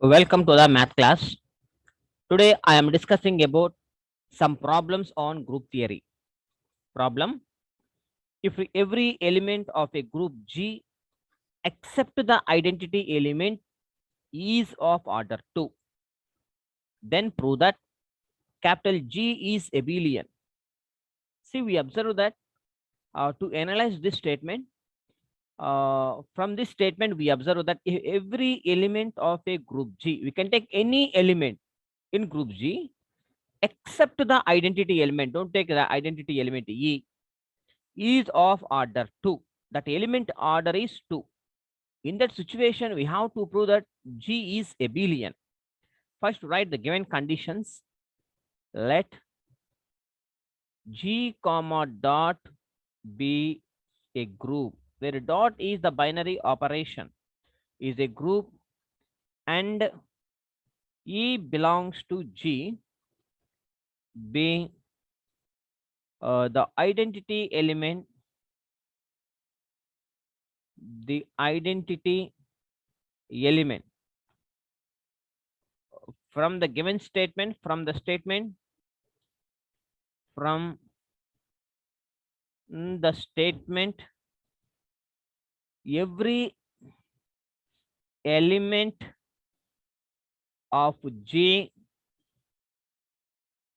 Welcome to the math class. Today I am discussing about some problems on group theory. Problem: if every element of a group G except the identity element is of order 2, then prove that capital G is abelian. See, we observe that to analyze this statement, from this statement we observe that if every element of a group G, we can take any element in group G except the identity element, don't take the identity element E, is of order 2. That element order is 2. In that situation, we have to prove that G is abelian. First, write the given conditions. Let G comma dot be a group where dot is the binary operation, is a group, and E belongs to G, being the identity element, the identity element from the given statement, from the statement, every element of J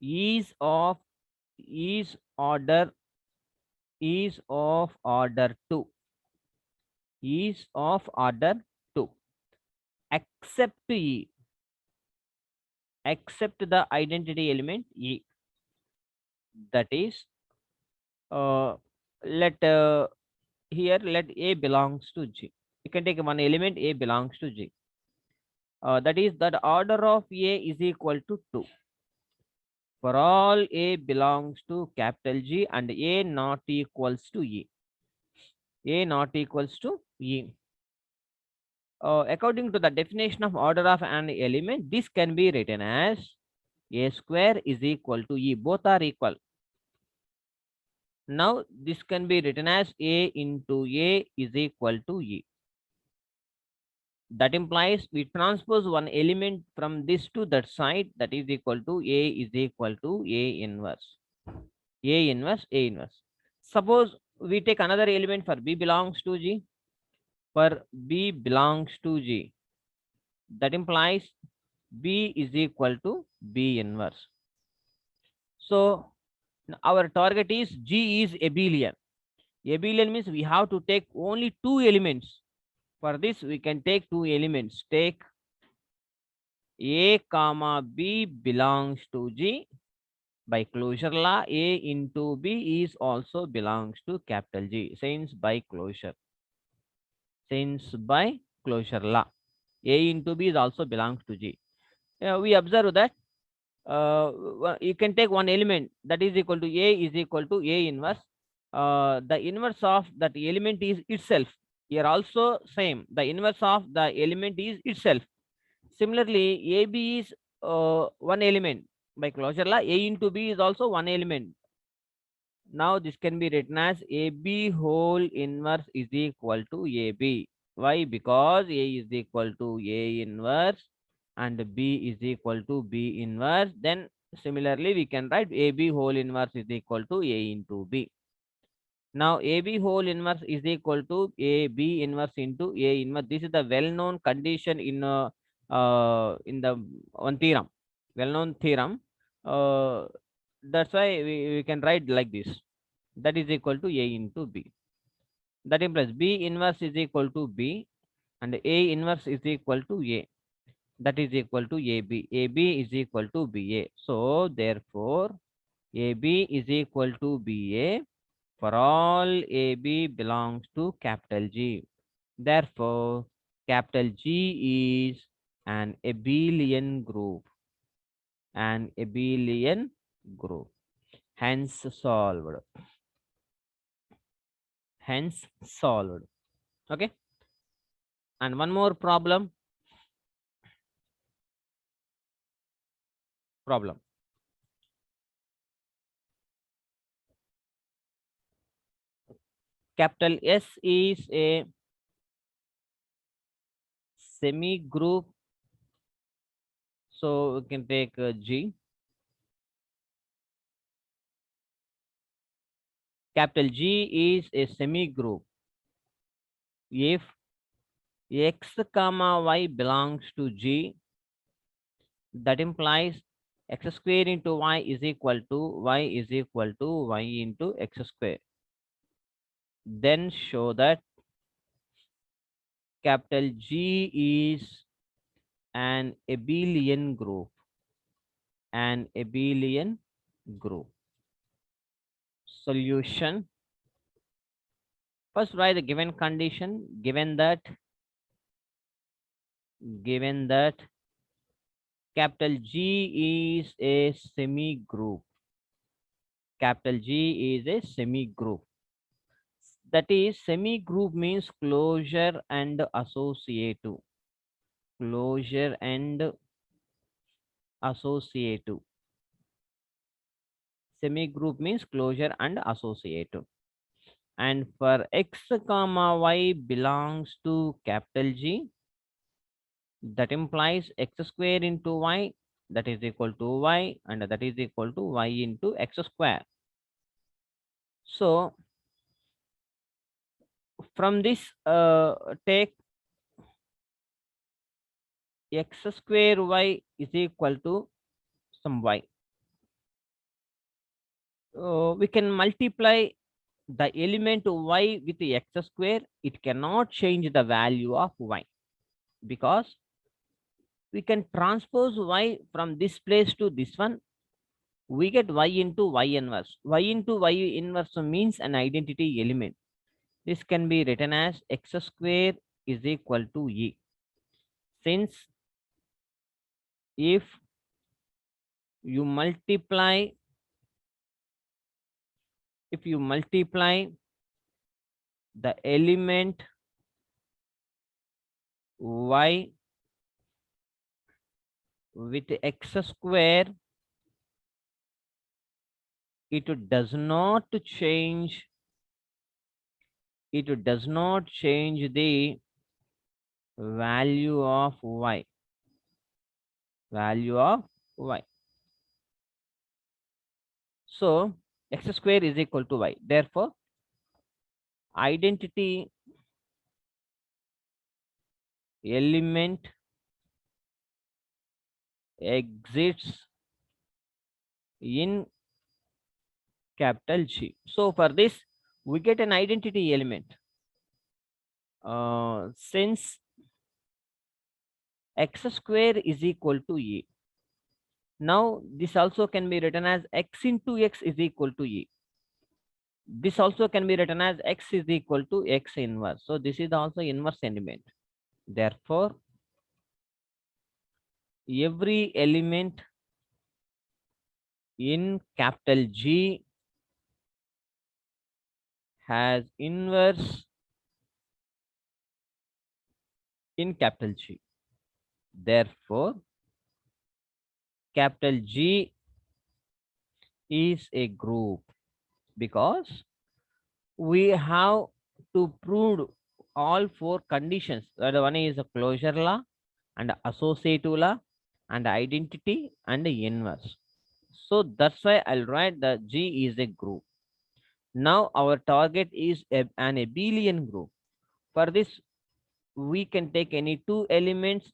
is of is order is of order 2, is of order 2 except E, except the identity element E. That is, uh, let here let A belongs to G. You can take one element A belongs to G. That is that order of A is equal to 2 for all A belongs to capital G and A not equals to E. A not equals to E. According to the definition of order of an element, this can be written as A square is equal to E. Both are equal. Now this can be written as A into A is equal to E. That implies we transpose one element from this to that side, that is equal to A is equal to A inverse. A inverse, A inverse. Suppose we take another element for B belongs to G. For B belongs to G. That implies B is equal to B inverse. So our target is G is abelian. Abelian means we have to take only two elements. For this, we can take two elements. Take A comma B belongs to G. By closure law, A into B is also belongs to capital G. Since by closure law, A into B is also belongs to G. We observe that you can take one element that is equal to A is equal to A inverse. The inverse of that element is itself. Here also same. The inverse of the element is itself. Similarly, AB is one element. By closure law, A into B is also one element. Now this can be written as AB whole inverse is equal to AB. Why? Because A is equal to A inverse and B is equal to B inverse. Then similarly we can write AB whole inverse is equal to A into B. Now AB whole inverse is equal to AB inverse into A inverse. This is the well-known condition in the one theorem, well-known theorem. That's why we can write like this. That is equal to A into B. That implies B inverse is equal to B and A inverse is equal to A. That is equal to AB. AB is equal to BA. So therefore, AB is equal to BA for all AB belongs to capital G. Therefore, capital G is an abelian group. An abelian group. Hence solved. Hence solved. Okay. And one more problem. Capital S is a semi group So we can take G. Capital G is a semi-group if x comma y belongs to G. That implies x square into y is equal to y into x square. Then show that capital G is an abelian group. An abelian group. Solution. First write the given condition. Given that capital G is a semi-group. Capital G is a semi-group. That is, semi-group means closure and associative. Closure and associative. Semi-group means closure and associative. And for x comma y belongs to capital G, that implies x square into y, that is equal to y, and that is equal to y into x square. So from this, take x square y is equal to some y. We can multiply the element y with the x square. It cannot change the value of y, because we can transpose y from this place to this one. We get y into y inverse. Y into y inverse means an identity element. This can be written as x square is equal to e. Since if you multiply the element y with x square, it does not change the value of y. So x square is equal to y. Therefore, identity element exists in capital G. So for this, we get an identity element. Since x square is equal to e, now this also can be written as x into x is equal to e. This also can be written as x is equal to x inverse. So this is also inverse element. Therefore, every element in capital G has inverse in capital G. Therefore, capital G is a group, because we have to prove all four conditions. The one is a closure law and associative law and identity and inverse. So that's why I'll write that G is a group. Now our target is an abelian group. For this, we can take any two elements.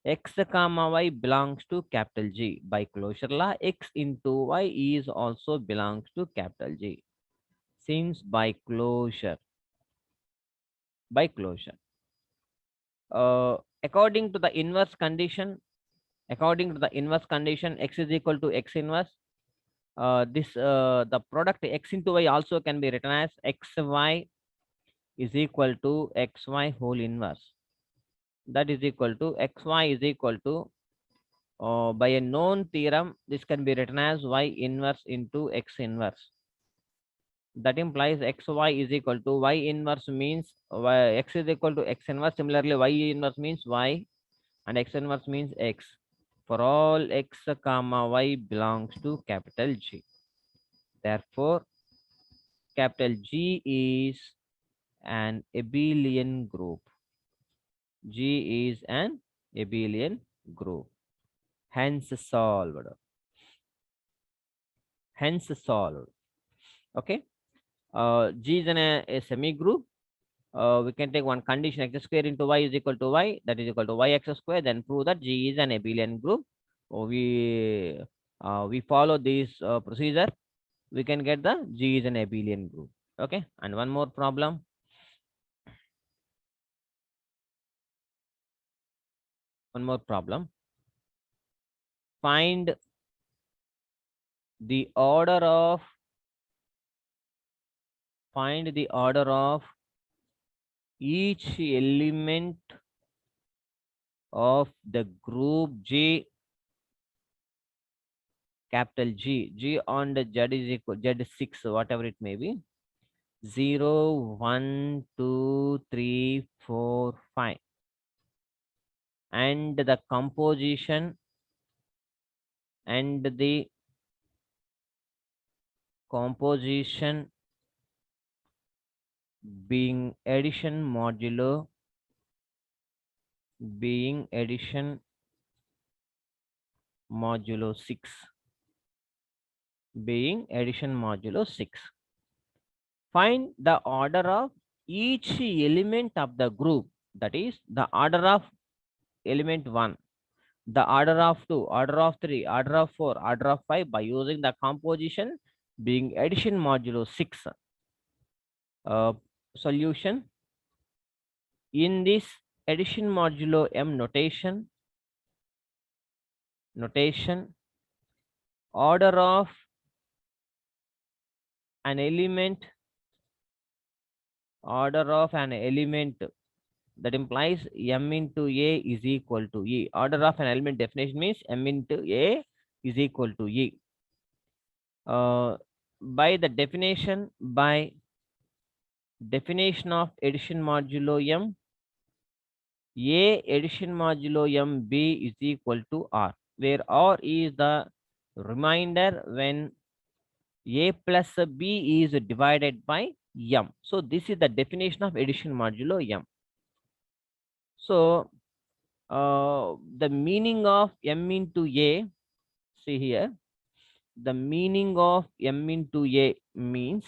X comma y belongs to capital G. By closure law, x into y is also belongs to capital G. Since by closure, according to the inverse condition, x is equal to x inverse. The product x into y also can be written as xy is equal to xy whole inverse. That is equal to xy is equal to, by a known theorem, this can be written as y inverse into x inverse. That implies xy is equal to y inverse means x is equal to x inverse. Similarly, y inverse means y and x inverse means x for all x comma y belongs to capital G. Therefore, capital G is an abelian group. G is an abelian group. hence solved, hence solved. Okay. G is a semi group. We can take one condition, x square into y is equal to y, that is equal to y x square, then prove that G is an abelian group. We follow this procedure, we can get the G is an abelian group. Okay, and one more problem. One more problem. Find the order of each element of the group G, capital G on the Z is equal Z6, whatever it may be, 0, 1, 2, 3, 4, 5, and the composition being addition modulo 6, find the order of each element of the group, that is the order of element 1, the order of 2, order of 3, order of 4, order of 5 by using the composition being addition modulo 6. Solution: in this addition modulo m notation, order of an element, that implies m into a is equal to e. Order of an element definition means m into a is equal to e. By definition of addition modulo m, a addition modulo m b is equal to r, where r is the remainder when a plus b is divided by m. So this is the definition of addition modulo m. So the meaning of m into a, see here, the meaning of m into a means,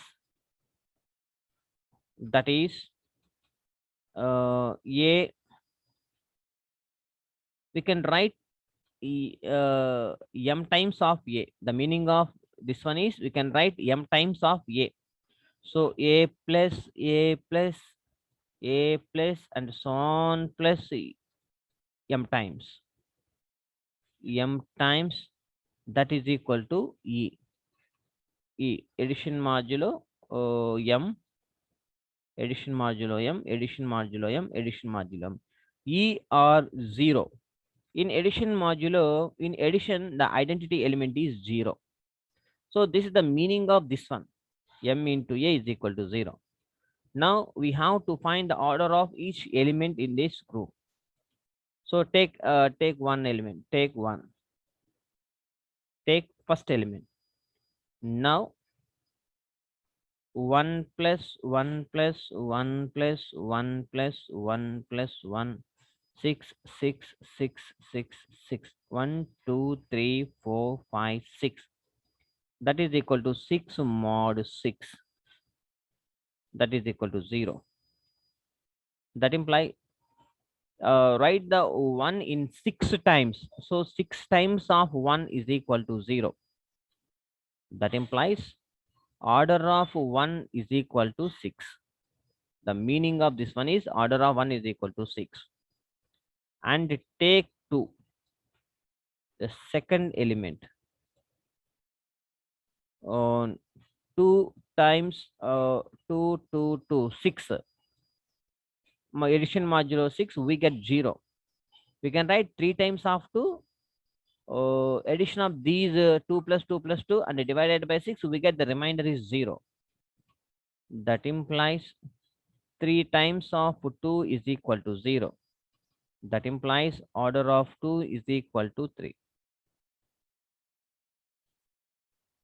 that is a, we can write m times of a. The meaning of this one is we can write m times of a. So a plus and so on plus m times, that is equal to e. Addition modulo m, addition modulo m, addition modulo m, addition modulo m, e or 0. In addition, the identity element is 0. So this is the meaning of this one. M into a is equal to 0. Now we have to find the order of each element in this group. So take one element. Take first element. Now 1 plus 1 plus 1 plus 1 plus 1 plus 1, 6, 6, 6, 6, 6, 1, 2, 3, 4, 5, 6. That is equal to 6 mod 6. That is equal to 0. That implies write the 1 in 6 times. So 6 times of 1 is equal to 0. That implies order of 1 is equal to 6. The meaning of this one is order of 1 is equal to 6. And take 2, the second element. 2 times 2, 2, 2, 6. My addition modulo 6, we get 0. We can write 3 times of 2. Addition of these 2 plus 2 plus 2 and divided by 6, we get the remainder is 0. That implies 3 times of 2 is equal to 0. That implies order of 2 is equal to 3.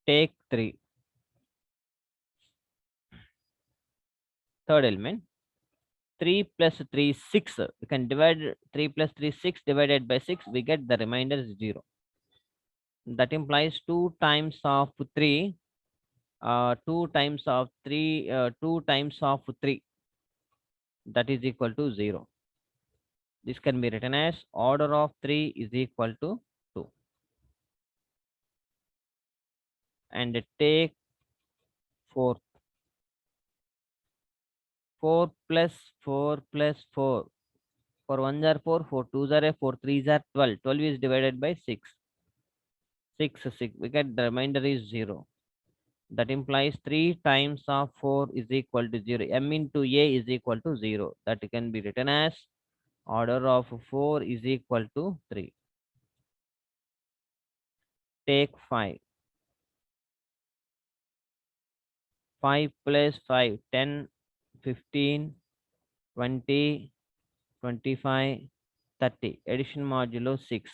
Take 3. Third element. 3 plus 3, 6. We can divide 3 plus 3, 6 divided by 6. We get the remainder is 0. that implies 2 times of 3, 2 times of 3, 2 times of 3, that is equal to 0. This can be written as order of 3 is equal to 2. And take 4. 4 plus 4 plus 4. 4 1s are 4, 4 2s are 4, 3s are 12. 12 is divided by 6. 6, 6. We get the remainder is 0. That implies 3 times of 4 is equal to 0. M into A is equal to 0. That can be written as order of 4 is equal to 3. Take 5. 5 plus 5, 10, 15, 20, 25, 30. Addition modulo 6.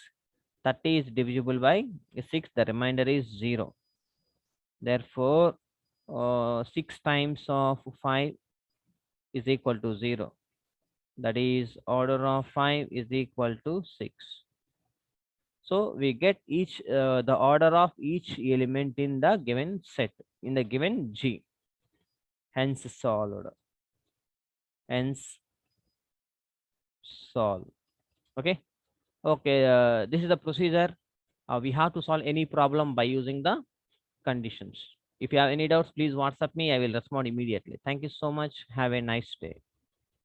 30 is divisible by 6. The remainder is 0. Therefore, 6 times of 5 is equal to 0. That is order of 5 is equal to 6. So we get each the order of each element in the given set, in the given G. Hence solved. Hence solve. Okay. Okay. This is the procedure. We have to solve any problem by using the conditions. If you have any doubts, please WhatsApp me. I will respond immediately. Thank you so much. Have a nice day.